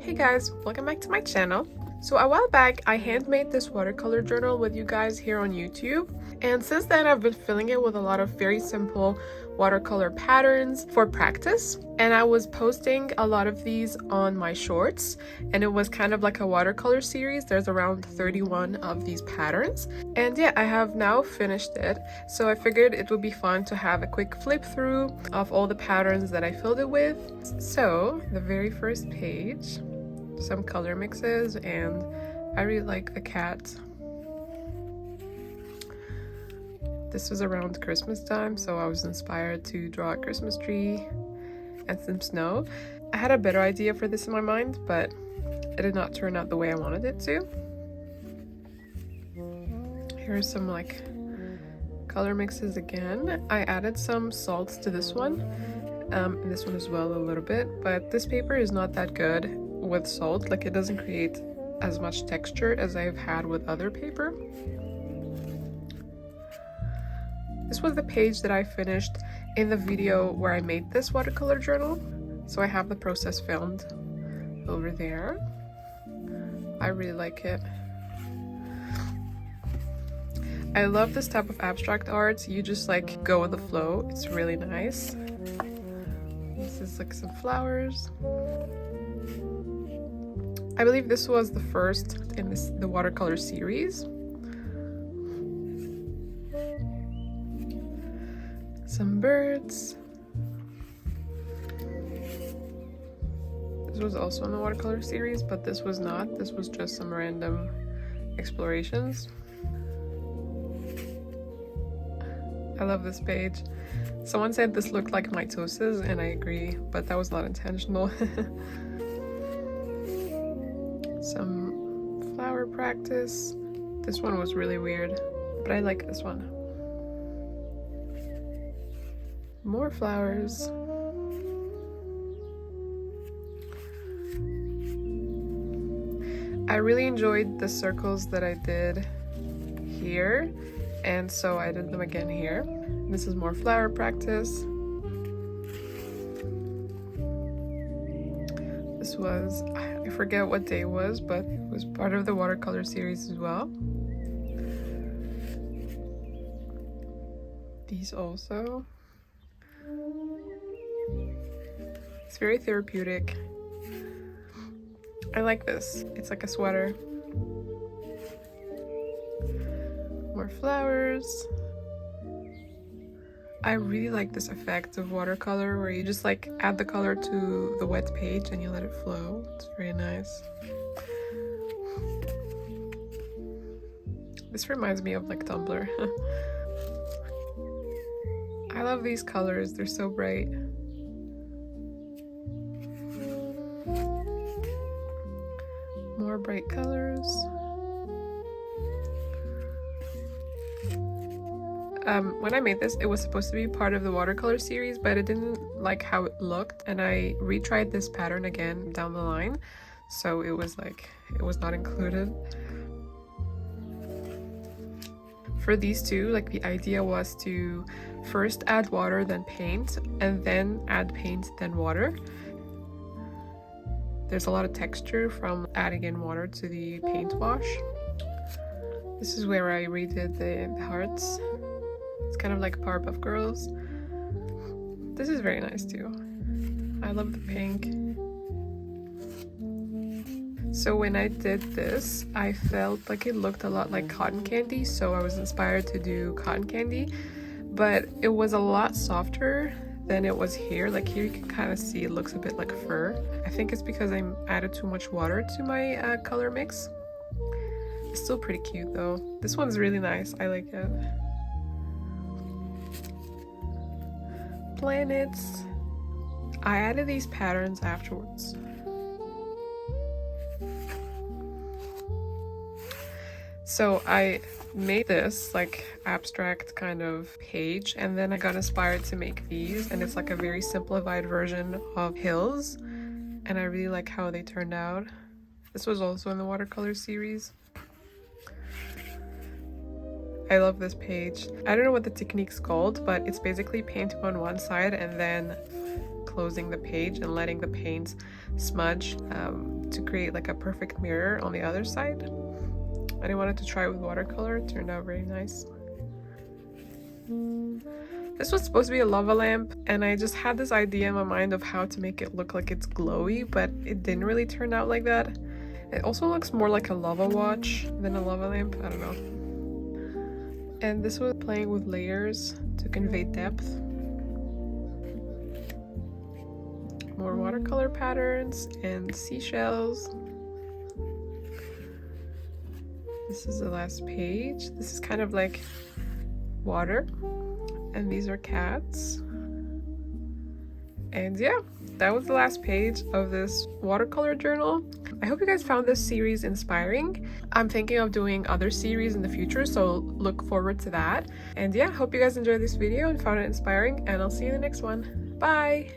Hey guys, welcome back to my channel. So a while back I handmade this watercolor journal with you guys here on YouTube, and since then I've been filling it with a lot of very simple watercolor patterns for practice, and I was posting a lot of these on my shorts, and it was kind of like a watercolor series. There's around 31 of these patterns, and yeah, I have now finished it, so I figured it would be fun to have a quick flip through of all the patterns that I filled it with. So the very first page, some color mixes, and I really like the cat. This was around Christmas time, so I was inspired to draw a Christmas tree and some snow. I had a better idea for this in my mind, but it did not turn out the way I wanted it to. Here's some like color mixes again. I added some salts to this one, and this one as well a little bit, but this paper is not that good with salt. Like, it doesn't create as much texture as I've had with other paper. This was the page that I finished in the video where I made this watercolor journal, so I have the process filmed over there. I really like it. I love this type of abstract art. You just like go with the flow. It's really nice. This is like some flowers. I believe this was the first in the watercolor series. Some birds. This was also in the watercolor series, but this was not. This was just some random explorations. I love this page. Someone said this looked like mitosis, and I agree, but that was not intentional. Some flower practice. This one was really weird, but I like this one. More flowers. I really enjoyed the circles that I did here, and so I did them again here. This is more flower practice. This was, I forget what day it was, but it was part of the watercolor series as well. These also. It's very therapeutic. I like this. It's like a sweater. More flowers. I really like this effect of watercolor where you just like add the color to the wet page and you let it flow. It's very nice. This reminds me of like Tumblr. I love these colors, they're so bright. More bright colors. When I made this, it was supposed to be part of the watercolor series, but it didn't like how it looked, and I retried this pattern again down the line, so it was like, it was not included. For these two, like, the idea was to first add water, then paint, and then add paint, then water. There's a lot of texture from adding in water to the paint wash. This is where I redid the hearts. It's kind of like Powerpuff Girls. This is very nice too. I love the pink. So when I did this, I felt like it looked a lot like cotton candy, so I was inspired to do cotton candy, but it was a lot softer than it was here. Like, here you can kind of see it looks a bit like fur. I think it's because I added too much water to my color mix. It's still pretty cute though. This one's really nice. I like it. Planets. I added these patterns afterwards. So I made this like abstract kind of page, and then I got inspired to make these, and it's like a very simplified version of hills, and I really like how they turned out. This was also in the watercolor series. I love this page. I don't know what the technique's called, but it's basically paint on one side and then closing the page and letting the paint smudge to create like a perfect mirror on the other side. I didn't want to try it with watercolor. It turned out very nice. This was supposed to be a lava lamp, and I just had this idea in my mind of how to make it look like it's glowy, but it didn't really turn out like that. It also looks more like a lava watch than a lava lamp. I don't know. And this was playing with layers to convey depth. More watercolor patterns and seashells. This is the last page. This is kind of like water, and these are cats. And yeah, that was the last page of this watercolor journal. I hope you guys found this series inspiring. I'm thinking of doing other series in the future, so look forward to that. And yeah, hope you guys enjoyed this video and found it inspiring, and I'll see you in the next one. Bye!